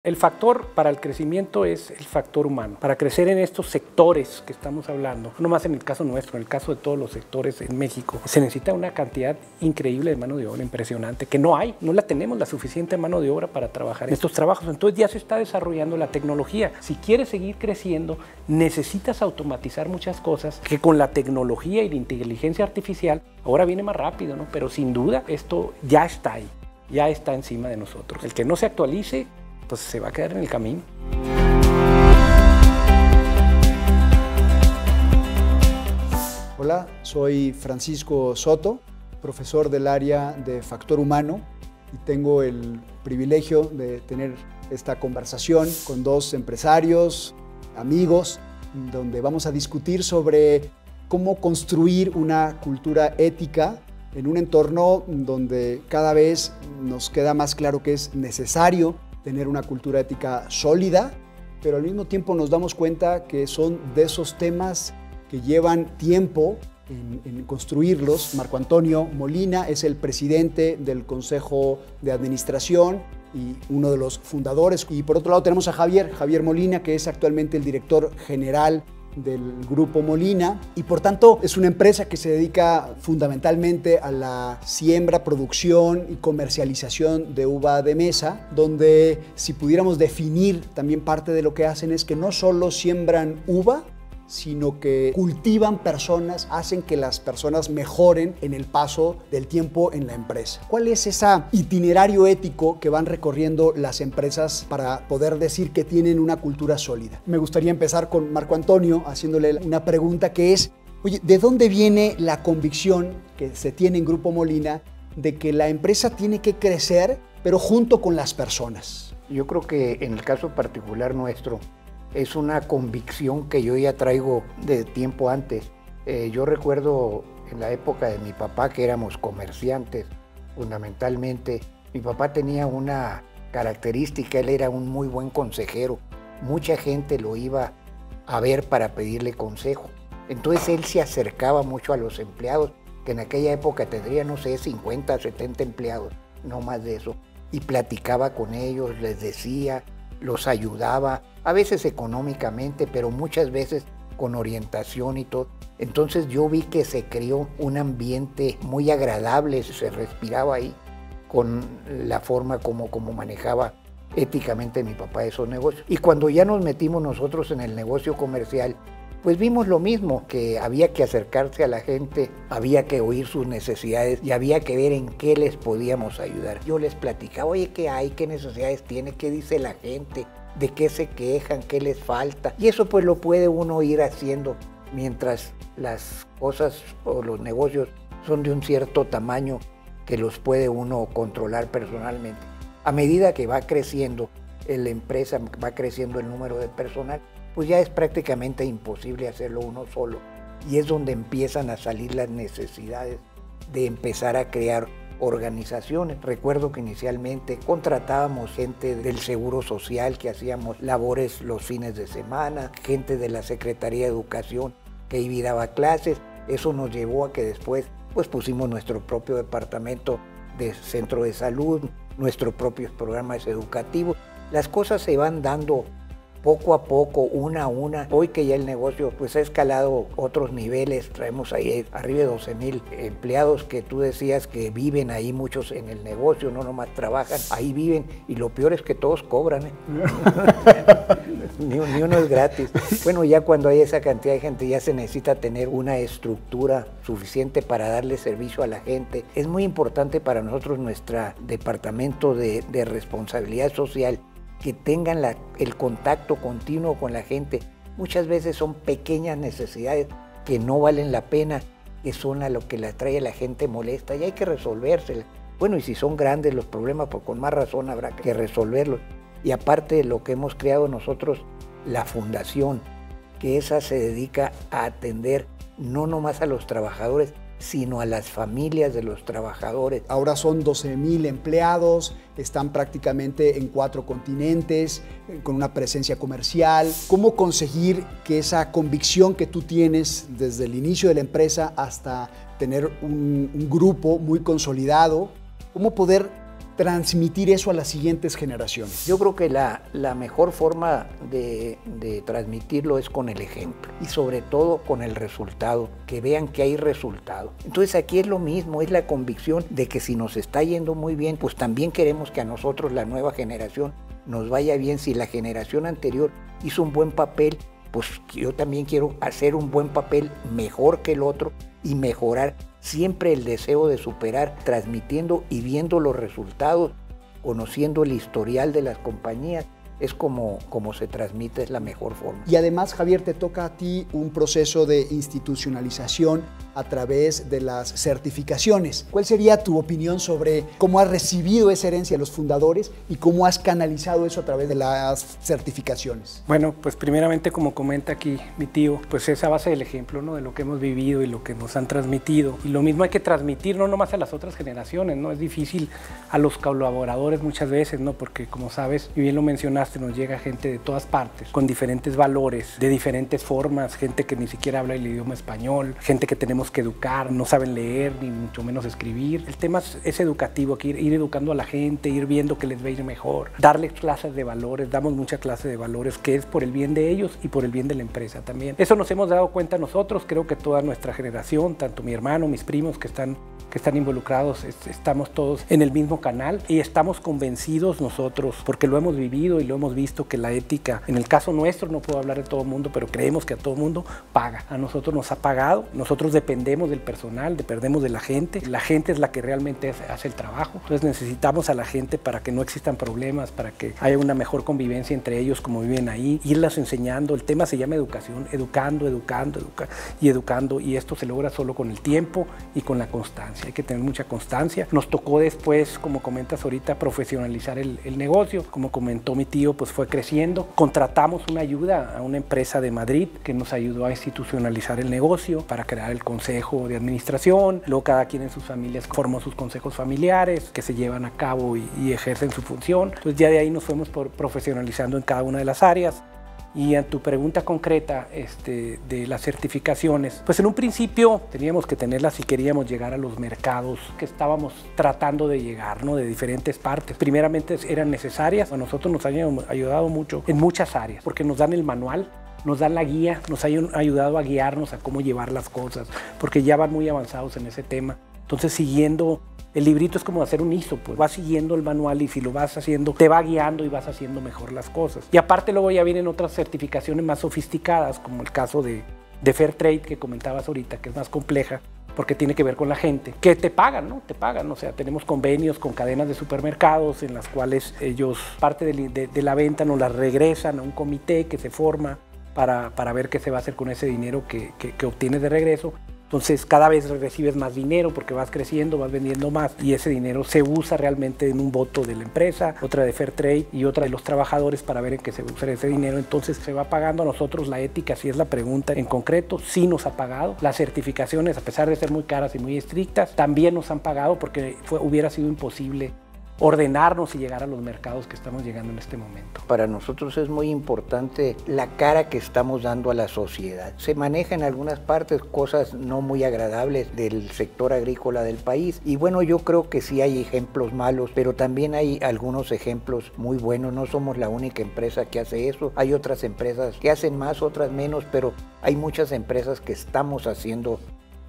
El factor para el crecimiento es el factor humano. Para crecer en estos sectores que estamos hablando, no más en el caso nuestro, en el caso de todos los sectores en México, se necesita una cantidad increíble de mano de obra, impresionante, que no la tenemos la suficiente mano de obra para trabajar en estos trabajos. Entonces ya se está desarrollando la tecnología. Si quieres seguir creciendo, necesitas automatizar muchas cosas que con la tecnología y la inteligencia artificial ahora viene más rápido, ¿no? Pero sin duda esto ya está ahí, ya está encima de nosotros. El que no se actualice, pues se va a quedar en el camino. Hola, soy Francisco Soto, profesor del área de factor humano y tengo el privilegio de tener esta conversación con dos empresarios, amigos, donde vamos a discutir sobre cómo construir una cultura ética en un entorno donde cada vez nos queda más claro que es necesario tener una cultura ética sólida, pero al mismo tiempo nos damos cuenta que son de esos temas que llevan tiempo en construirlos. Marco Antonio Molina es el presidente del Consejo de Administración y uno de los fundadores. Y por otro lado tenemos a Javier Molina, que es actualmente el director general del Grupo Molina, y por tanto es una empresa que se dedica fundamentalmente a la siembra, producción y comercialización de uva de mesa, donde si pudiéramos definir también parte de lo que hacen es que no solo siembran uva, sino que cultivan personas, hacen que las personas mejoren en el paso del tiempo en la empresa. ¿Cuál es ese itinerario ético que van recorriendo las empresas para poder decir que tienen una cultura sólida? Me gustaría empezar con Marco Antonio haciéndole una pregunta que es, oye, ¿de dónde viene la convicción que se tiene en Grupo Molina de que la empresa tiene que crecer, pero junto con las personas? Yo creo que en el caso particular nuestro, es una convicción que yo ya traigo de tiempo antes. Yo recuerdo en la época de mi papá que éramos comerciantes, fundamentalmente. Mi papá tenía una característica, él era un muy buen consejero. Mucha gente lo iba a ver para pedirle consejo. Entonces él se acercaba mucho a los empleados, que en aquella época tendría, no sé, 50, 70 empleados, no más de eso. Y platicaba con ellos, les decía, los ayudaba, a veces económicamente, pero muchas veces con orientación y todo. Entonces yo vi que se creó un ambiente muy agradable, se respiraba ahí con la forma como manejaba éticamente mi papá esos negocios. Y cuando ya nos metimos nosotros en el negocio comercial, pues vimos lo mismo, que había que acercarse a la gente, había que oír sus necesidades y había que ver en qué les podíamos ayudar. Yo les platicaba, oye, ¿qué hay? ¿Qué necesidades tiene? ¿Qué dice la gente? ¿De qué se quejan? ¿Qué les falta? Y eso pues lo puede uno ir haciendo mientras las cosas o los negocios son de un cierto tamaño que los puede uno controlar personalmente. A medida que va creciendo la empresa, va creciendo el número de personal, pues ya es prácticamente imposible hacerlo uno solo. Y es donde empiezan a salir las necesidades de empezar a crear organizaciones. Recuerdo que inicialmente contratábamos gente del Seguro Social, que hacíamos labores los fines de semana, gente de la Secretaría de Educación que iba y daba clases. Eso nos llevó a que después pues pusimos nuestro propio departamento de centro de salud, nuestros propios programas educativos. Las cosas se van dando poco a poco, una a una. Hoy que ya el negocio pues ha escalado otros niveles, traemos ahí arriba de 12,000 empleados que tú decías que viven ahí, muchos en el negocio, no nomás trabajan, ahí viven, y lo peor es que todos cobran, ¿eh? ni uno es gratis. Bueno, ya cuando hay esa cantidad de gente ya se necesita tener una estructura suficiente para darle servicio a la gente. Es muy importante para nosotros nuestro departamento de responsabilidad social, que tengan el contacto continuo con la gente. Muchas veces son pequeñas necesidades que no valen la pena, que son a lo que la trae a la gente molesta y hay que resolvérselas. Bueno, y si son grandes los problemas, pues con más razón habrá que resolverlos. Y aparte de lo que hemos creado nosotros, la fundación, que esa se dedica a atender no nomás a los trabajadores, sino a las familias de los trabajadores. Ahora son 12,000 empleados, están prácticamente en 4 continentes, con una presencia comercial. ¿Cómo conseguir que esa convicción que tú tienes desde el inicio de la empresa hasta tener un grupo muy consolidado, cómo poder transmitir eso a las siguientes generaciones? Yo creo que la mejor forma de transmitirlo es con el ejemplo y sobre todo con el resultado, que vean que hay resultado. Entonces aquí es lo mismo, es la convicción de que si nos está yendo muy bien, pues también queremos que a nosotros, la nueva generación, nos vaya bien. Si la generación anterior hizo un buen papel, pues yo también quiero hacer un buen papel mejor que el otro y mejorar. Siempre el deseo de superar, transmitiendo y viendo los resultados, conociendo el historial de las compañías, es como se transmite, es la mejor forma. Y además, Javier, te toca a ti un proceso de institucionalización a través de las certificaciones. ¿Cuál sería tu opinión sobre cómo has recibido esa herencia de los fundadores y cómo has canalizado eso a través de las certificaciones? Bueno, pues primeramente, como comenta aquí mi tío, pues es a base del ejemplo, ¿no? De lo que hemos vivido y lo que nos han transmitido. Y lo mismo hay que transmitir no nomás a las otras generaciones, ¿no? Es difícil a los colaboradores muchas veces, ¿no? Porque como sabes, y bien lo mencionaste, nos llega gente de todas partes, con diferentes valores, de diferentes formas, gente que ni siquiera habla el idioma español, gente que tenemos que educar, no saben leer, ni mucho menos escribir. El tema es educativo, aquí ir educando a la gente, ir viendo que les va a ir mejor, darles clases de valores, damos mucha clase de valores, que es por el bien de ellos y por el bien de la empresa también. Eso nos hemos dado cuenta nosotros, creo que toda nuestra generación, tanto mi hermano, mis primos que están involucrados, estamos todos en el mismo canal y estamos convencidos nosotros, porque lo hemos vivido y lo hemos visto, que la ética, en el caso nuestro, no puedo hablar de todo el mundo, pero creemos que a todo el mundo paga. A nosotros nos ha pagado, nosotros dependemos del personal, dependemos de la gente es la que realmente hace el trabajo, entonces necesitamos a la gente para que no existan problemas, para que haya una mejor convivencia entre ellos como viven ahí, irlas enseñando. El tema se llama educación, educando, y esto se logra solo con el tiempo y con la constancia. Hay que tener mucha constancia. Nos tocó después, como comentas ahorita, profesionalizar el negocio. Como comentó mi tío, pues fue creciendo. Contratamos una ayuda a una empresa de Madrid que nos ayudó a institucionalizar el negocio para crear el consejo de administración. Luego cada quien en sus familias formó sus consejos familiares que se llevan a cabo y ejercen su función. Entonces ya de ahí nos fuimos profesionalizando en cada una de las áreas. Y a tu pregunta concreta de las certificaciones, pues en un principio teníamos que tenerlas si queríamos llegar a los mercados que estábamos tratando de llegar, ¿no? De diferentes partes. Primeramente eran necesarias, a nosotros nos han ayudado mucho en muchas áreas, porque nos dan el manual, nos dan la guía, nos han ayudado a guiarnos a cómo llevar las cosas, porque ya van muy avanzados en ese tema. Entonces, siguiendo el librito es como hacer un ISO, pues vas siguiendo el manual y si lo vas haciendo, te va guiando y vas haciendo mejor las cosas. Y aparte luego ya vienen otras certificaciones más sofisticadas, como el caso de Fair Trade que comentabas ahorita, que es más compleja, porque tiene que ver con la gente, que te pagan, ¿no? Te pagan, o sea, tenemos convenios con cadenas de supermercados en las cuales ellos, parte de la venta, nos la regresan a un comité que se forma para ver qué se va a hacer con ese dinero que obtienes de regreso. Entonces cada vez recibes más dinero porque vas creciendo, vas vendiendo más y ese dinero se usa realmente en un voto de la empresa, otra de Fair Trade y otra de los trabajadores para ver en qué se usa ese dinero. Entonces se va pagando a nosotros la ética, si es la pregunta en concreto, sí nos ha pagado. Las certificaciones, a pesar de ser muy caras y muy estrictas, también nos han pagado porque hubiera sido imposible ordenarnos y llegar a los mercados que estamos llegando en este momento. Para nosotros es muy importante la cara que estamos dando a la sociedad. Se maneja en algunas partes cosas no muy agradables del sector agrícola del país y bueno, yo creo que sí hay ejemplos malos, pero también hay algunos ejemplos muy buenos. No somos la única empresa que hace eso. Hay otras empresas que hacen más, otras menos, pero hay muchas empresas que estamos haciendo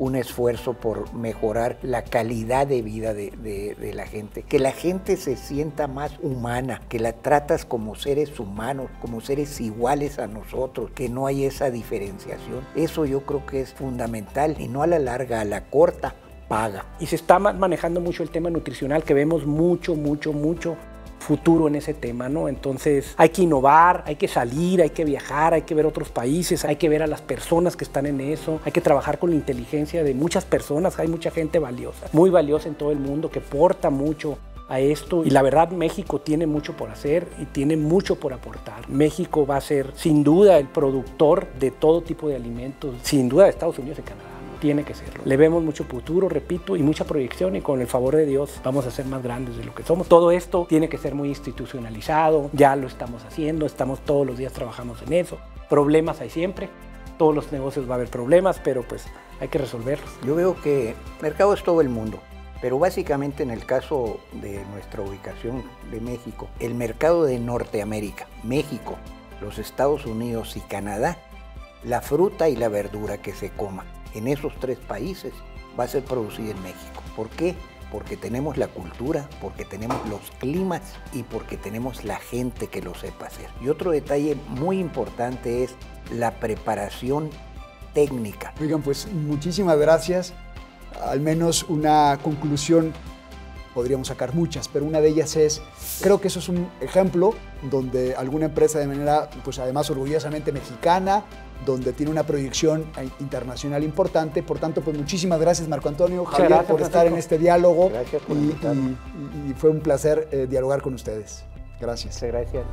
un esfuerzo por mejorar la calidad de vida de la gente, que la gente se sienta más humana, que la tratas como seres humanos, como seres iguales a nosotros, que no hay esa diferenciación. Eso yo creo que es fundamental y no a la larga, a la corta, paga. Y se está manejando mucho el tema nutricional, que vemos mucho futuro en ese tema, ¿no? Entonces hay que innovar, hay que salir, hay que viajar, hay que ver otros países, hay que ver a las personas que están en eso, hay que trabajar con la inteligencia de muchas personas, hay mucha gente valiosa, muy valiosa en todo el mundo que aporta mucho a esto y la verdad México tiene mucho por hacer y tiene mucho por aportar. México va a ser sin duda el productor de todo tipo de alimentos, sin duda de Estados Unidos y Canadá. Tiene que serlo. Le vemos mucho futuro, repito, y mucha proyección y con el favor de Dios vamos a ser más grandes de lo que somos. Todo esto tiene que ser muy institucionalizado, ya lo estamos haciendo, todos los días trabajamos en eso. Problemas hay siempre, todos los negocios va a haber problemas, pero pues hay que resolverlos. Yo veo que mercado es todo el mundo. Pero básicamente en el caso de nuestra ubicación de México, el mercado de Norteamérica, México, los Estados Unidos y Canadá, la fruta y la verdura que se coma en esos 3 países va a ser producida en México. ¿Por qué? Porque tenemos la cultura, porque tenemos los climas y porque tenemos la gente que lo sepa hacer. Y otro detalle muy importante es la preparación técnica. Oigan, pues muchísimas gracias. Al menos una conclusión, podríamos sacar muchas, pero una de ellas es, creo que eso es un ejemplo donde alguna empresa de manera, pues además orgullosamente mexicana, donde tiene una proyección internacional importante. Por tanto, pues muchísimas gracias, Marco Antonio, Javier, gracias, por estar en este diálogo. Gracias por invitarme. Y fue un placer dialogar con ustedes. Gracias. Muchas gracias.